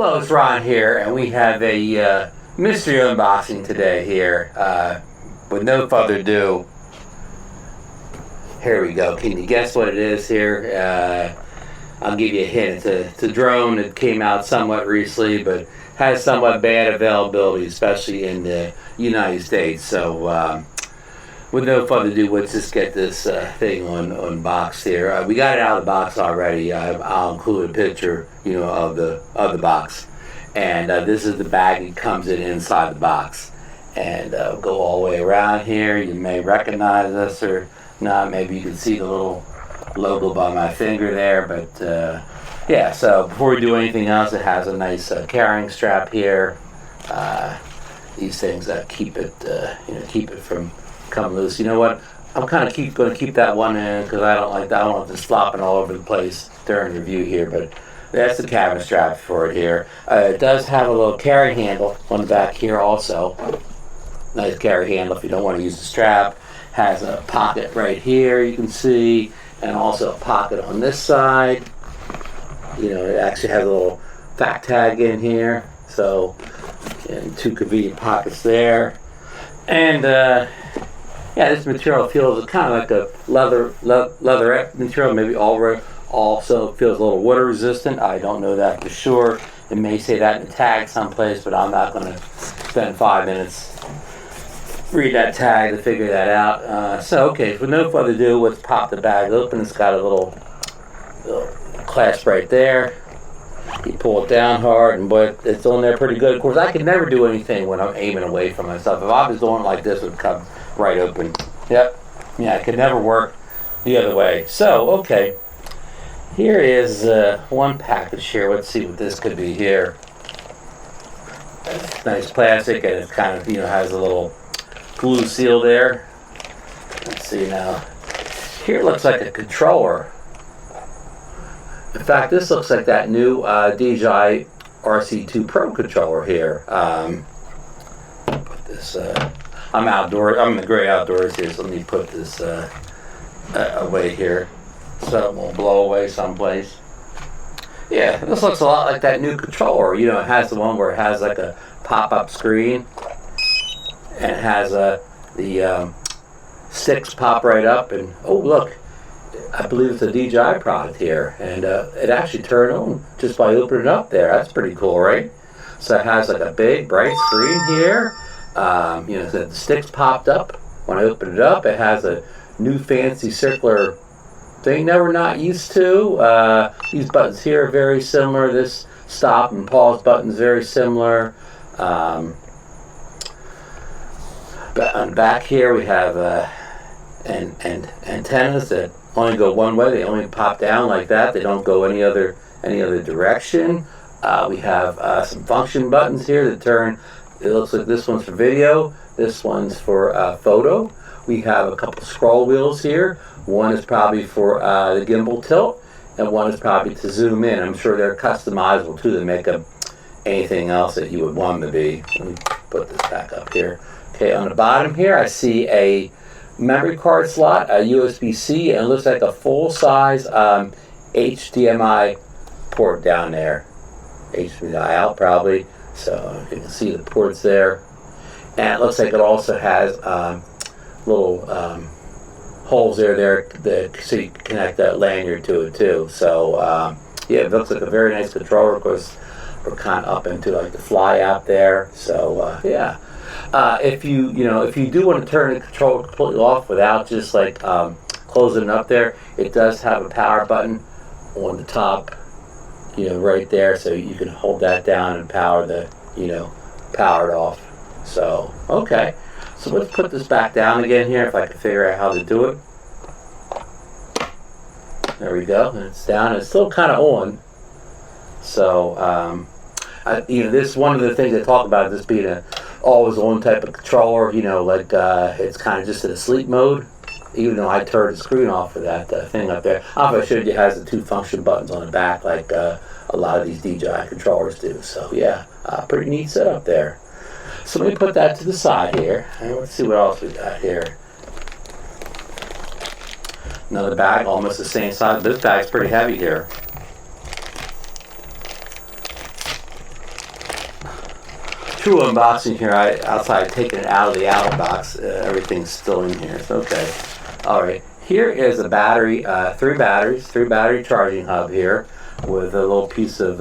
Hello, it's Ron here, and we have a mystery unboxing today here. With no further ado, here we go. Can you guess what it is here? I'll give you a hint. It's a drone that came out somewhat recently, but has somewhat bad availability, especially in the United States. So, with no further ado, let's just get this thing unboxed here. We got it out of the box already. I'll include a picture, of the box. And this is the bag it comes in inside the box. And go all the way around here. You may recognize us or not. Maybe you can see the little logo by my finger there. But yeah, so before we do anything else, it has a nice carrying strap here. These things keep it, keep it from come loose. You know what? I'm kind of going to keep that one in because I don't like that. I don't want this flopping all over the place during the review here. But that's the cabin strap for it here. It does have a little carry handle on the back here also. Nice carry handle if you don't want to use the strap. Has a pocket right here you can see, and also a pocket on this side. It actually has a little fact tag in here. So, and two convenient pockets there. And yeah, this material feels kind of like a leatherette material, maybe also feels a little water resistant. I don't know that for sure. It may say that in the tag someplace, but I'm not going to spend 5 minutes read that tag to figure that out. So, okay, with no further ado, let's pop the bag open. It's got a little clasp right there. You pull it down hard, but it's on there pretty good. Of course, I could never do anything when I'm aiming away from myself. If I was doing it like this, it would come right open. Yep. Yeah, it could never work the other way. So, okay. Here is one package here. Let's see what this could be here. Nice plastic, and it kind of, has a little glue seal there. Let's see now. Here it looks like a controller. In fact, this looks like that new DJI RC2 Pro controller here. Put this. I'm outdoors. I'm in the great outdoors here, so let me put this away here, so it won't blow away someplace. Yeah, this looks a lot like that new controller. It has the one where it has like a pop-up screen, and it has the sticks pop right up, and oh look. I believe it's a DJI product here, and it actually turned on just by opening it up there. That's pretty cool, right? So it has like a big bright screen here. The sticks popped up when I opened it up. It has a new fancy circular thing that we're not used to. These buttons here are very similar. This stop and pause button is very similar. But on the back here we have antennas that only go one way. They only pop down like that. They don't go any other direction. We have some function buttons here that turn. It looks like this one's for video. This one's for photo. We have a couple scroll wheels here. One is probably for the gimbal tilt, and one is probably to zoom in. I'm sure they're customizable too to make them anything else that you would want them to be. Let me put this back up here. Okay, on the bottom here, I see a memory card slot, a USB-C, and it looks like a full-size HDMI port down there. HDMI out probably, so you can see the ports there. And it looks like it also has little holes there so you can connect that lanyard to it too. So yeah, it looks like a very nice controller. Of course, we're kind of up into like the fly out there. So yeah. If you do want to turn the controller completely off without just like closing it up there, it does have a power button on the top, right there, so you can hold that down and power power it off. So okay, so let's put this back down again here if I can figure out how to do it. There we go, and it's down. It's still kind of on. So this one of the things they talk about this being a always on type of controller, it's kind of just in a sleep mode, even though I turned the screen off for that thing up there. I showed you it has the two function buttons on the back like a lot of these DJI controllers do. So yeah, pretty neat setup there. So let me put that to the side here, and let's see what else we got here. Another bag, almost the same size. This bag's pretty heavy here. true unboxing here. Outside taking it out of the outer box. Everything's still in here. It's okay. All right. Here is a battery, three battery charging hub here with a little piece of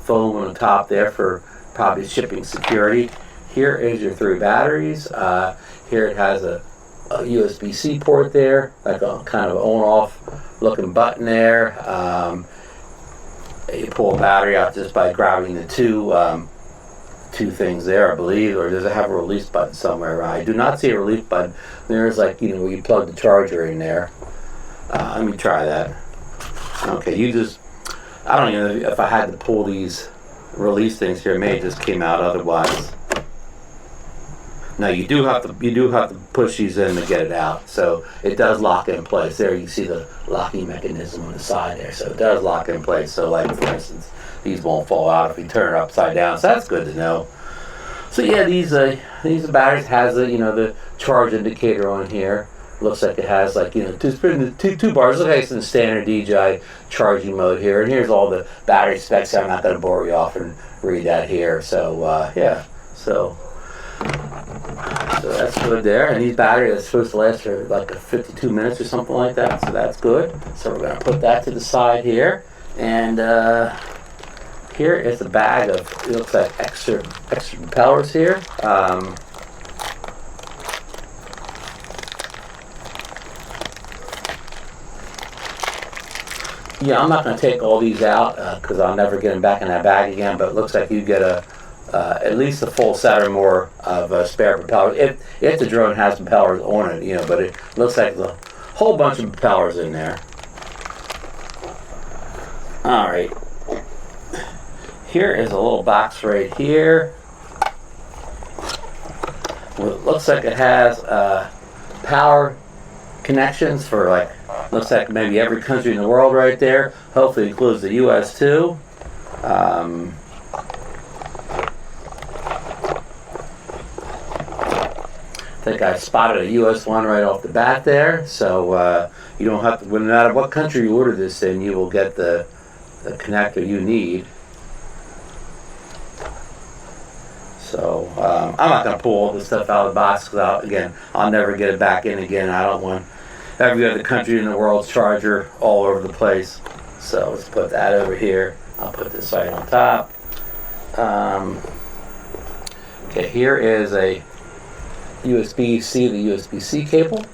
foam on the top there for probably shipping security. Here is your three batteries. Here it has a USB-C port there, like a kind of on-off looking button there. You pull a battery out just by grabbing the two things there, I believe, or does it have a release button somewhere? I do not see a release button. There's like, where you plug the charger in there. Let me try that. Okay, I don't even know if I had to pull these release things here. It may have just came out otherwise. Now you do have to push these in to get it out. So it does lock in place. There you see the locking mechanism on the side there. So it does lock in place. So like for instance, these won't fall out if you turn it upside down. So that's good to know. So yeah, these batteries has the charge indicator on here. Looks like it has like two bars. Looks like it's in standard DJI charging mode here. And here's all the battery specs. I'm not going to bore you off and read that here. So yeah, so that's good there. And these batteries are supposed to last for like 52 minutes or something like that. So that's good. So we're going to put that to the side here. And here is a bag of, it looks like extra propellers here. Yeah, I'm not going to take all these out because I'll never get them back in that bag again. But it looks like you get at least a full set or more of spare propellers. If the drone has propellers on it, but it looks like there's a whole bunch of propellers in there. All right. Here is a little box right here. Well, it looks like it has power connections for looks like maybe every country in the world right there. Hopefully it includes the US too. I think I spotted a US one right off the bat there. So you don't have to, no matter what country you order this in, you will get the connector you need. So I'm not going to pull all this stuff out of the box because I'll never get it back in again. I don't want every other country in the world's charger all over the place. So let's put that over here. I'll put this right on top. Okay, here is a USB-C to USB-C cable.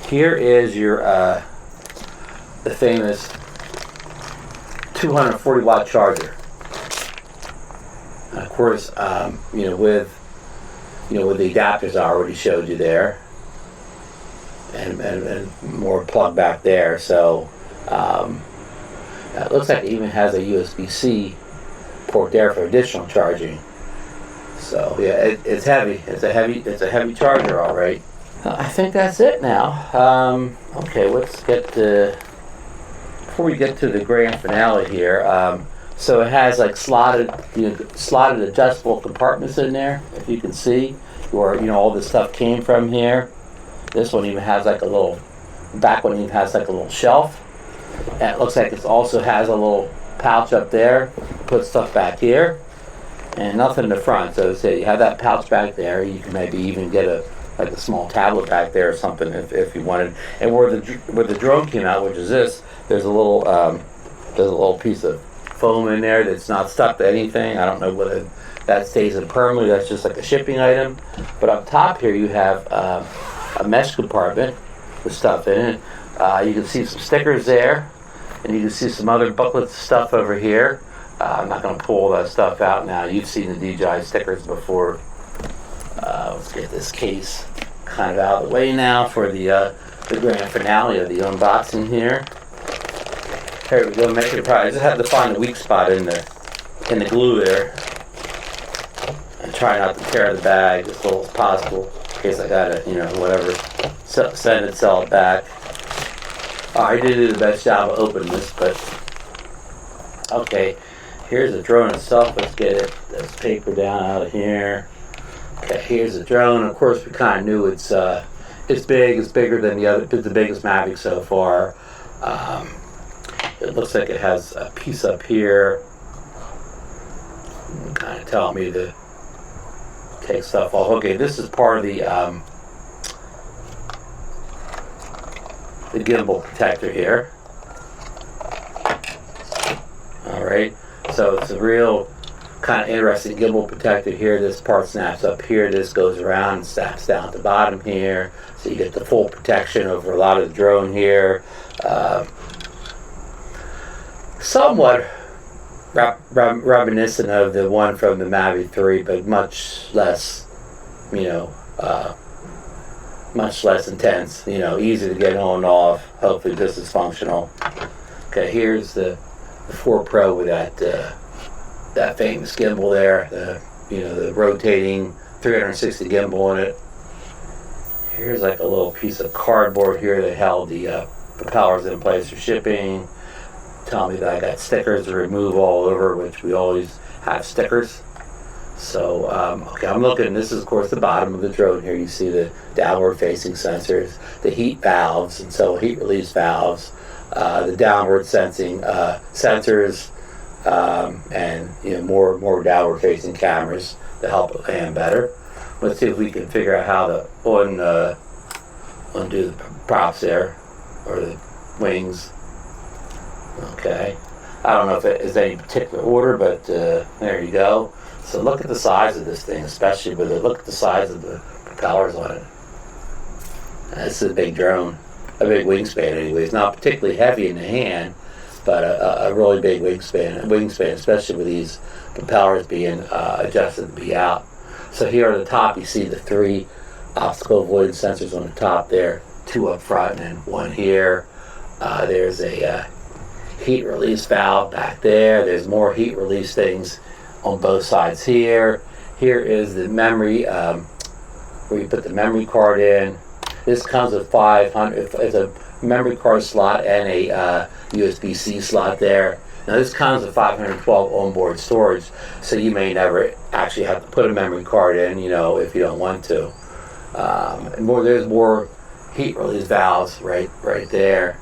Here is your the famous 240 watt charger. And of course, with the adapters I already showed you there, and more plug back there. So it looks like it even has a USB-C port there for additional charging. So yeah, it's heavy. It's a heavy charger, all right. I think that's it now. Okay, let's get before we get to the grand finale here. So it has like slotted adjustable compartments in there, if you can see, where all this stuff came from here. This one even has like a little, back one even has like a little shelf, and it looks like it also has a little pouch up there, put stuff back here, and nothing in the front. So say you have that pouch back there, you can maybe even get a small tablet back there or something if you wanted. And where the drone came out, which is this, there's a little piece of foam in there that's not stuck to anything. I don't know whether that stays in permanently. That's just like a shipping item. But up top here you have a mesh compartment with stuff in it. You can see some stickers there, and you can see some other booklets of stuff over here. I'm not going to pull all that stuff out now. You've seen the DJI stickers before. Let's get this case kind of out of the way now for the grand finale of the unboxing here. Here we go, make it probably. I just had to find a weak spot in the glue there. And try not to tear the bag as little as possible in case I gotta, whatever, send it, sell it back. I did do the best job of opening this, but okay. Here's the drone itself. Let's get this paper down out of here. Okay, here's the drone. Of course, we kind of knew it's big. It's bigger than it's the biggest Mavic so far. It looks like it has a piece up here kind of telling me to take stuff off. Okay, this is part of the gimbal protector here. Alright, so it's a real kind of interesting gimbal protector here. This part snaps up here, this goes around and snaps down at the bottom here, so you get the full protection over a lot of the drone here. Somewhat reminiscent of the one from the Mavic 3, but much less, you know, much less intense, you know, easy to get on and off, hopefully just as functional. Okay, here's the 4 Pro with that famous gimbal there, the rotating 360 gimbal in it. Here's like a little piece of cardboard here that held the propellers in place for shipping. Tell me that I got stickers to remove all over, which we always have stickers. So, okay, I'm looking, this is of course the bottom of the drone here. You see the downward facing sensors, the heat valves, and so heat release valves, the downward sensing sensors, and you know, more downward facing cameras to help it land better. Let's see if we can figure out how to undo the props there, or the wings. Okay, I don't know if it is any particular order, but there you go. So look at the size of this thing, especially with it. Look at the size of the propellers on it. This is a big drone, a big wingspan anyway. It's not particularly heavy in the hand, but a really big wingspan, especially with these propellers being adjusted to be out. So here on the top, you see the 3 obstacle avoidance sensors on the top there, 2 up front and 1 here. There's a heat release valve back there. There's more heat release things on both sides here. Here is the memory, where you put the memory card in. This comes with 500, it's a memory card slot and a USB-C slot there. Now this comes with 512 onboard storage, so you may never actually have to put a memory card in, you know, if you don't want to. And there's more heat release valves right there,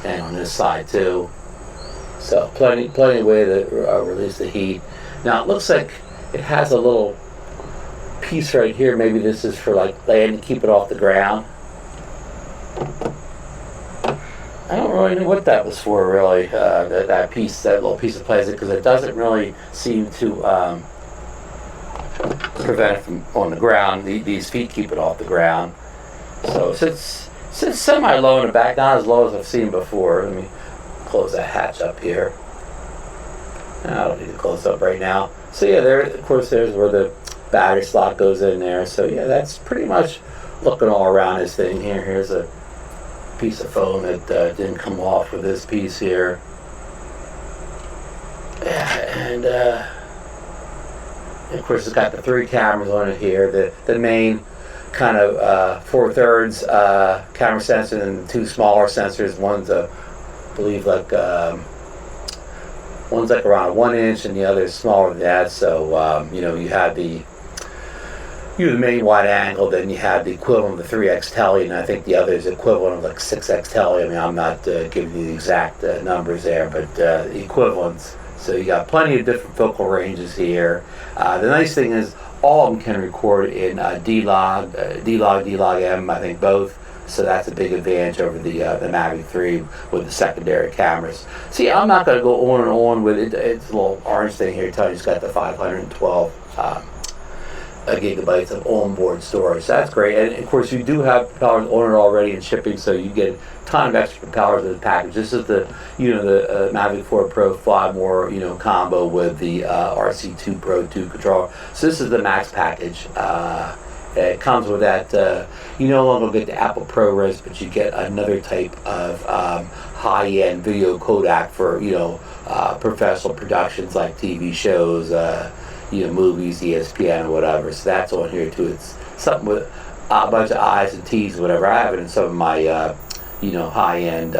and on this side too. So plenty of way to release the heat. Now it looks like it has a little piece right here. Maybe this is for like land to keep it off the ground. I don't really know what that was for, really. That little piece of plastic, because it doesn't really seem to prevent it from on the ground. These feet keep it off the ground. So it's semi-low in the back, not as low as I've seen before. Let me close that hatch up here. I don't need to close up right now. So yeah, there, of course, there's where the battery slot goes in there. So yeah, that's pretty much looking all around this thing here. Here's a piece of foam that didn't come off with this piece here. Yeah, and of course it's got the 3 cameras on it here. The main kind of 4/3 camera sensor and 2 smaller sensors. One's I believe like one's like around 1 inch and the other is smaller than that. So you know, you have the main wide angle, then you have the equivalent of the 3x tele, and I think the other is equivalent of like 6x tele. I mean, I'm not giving you the exact numbers there, but the equivalents. So you got plenty of different focal ranges here. The nice thing is all of them can record in D-Log, D-Log-M, I think both. So that's a big advantage over the Mavic 3 with the secondary cameras. See, I'm not going to go on and on with it. It's a little orange thing here telling you it's got the 512 gigabytes of onboard storage. So that's great. And of course, you do have propellers on it already in shipping, so you get a ton of extra propellers in the package. This is the Mavic 4 Pro 5 more combo with the RC2 Pro 2 controller. So this is the max package. It comes with that. You no longer get the Apple ProRes, but you get another type of high-end video codec for professional productions like TV shows, movies, ESPN, or whatever. So that's on here too. It's something with a bunch of I's and T's, or whatever. I have it in some of my high-end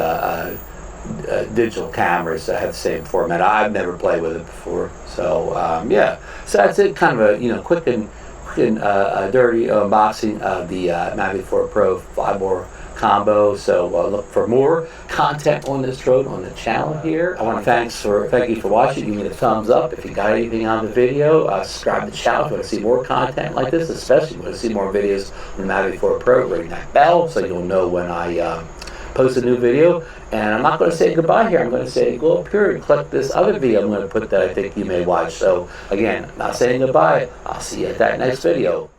digital cameras that have the same format. I've never played with it before. So yeah. So that's it. Kind of a quick and dirty unboxing of the Mavic 4 Pro 5 more combo. So look for more content on this drone on the channel here. I want to thank you for watching. Give me the thumbs up if you got anything on the video. Subscribe to the channel if you want to see more content like this, especially if you want to see more videos on the Mavic 4 Pro. Ring that bell so you'll know when I post a new video. And I'm not going to say goodbye here. I'm going to say go up here and click this other video I'm going to put that I think you may watch. So again, I'm not saying goodbye. I'll see you at that next video.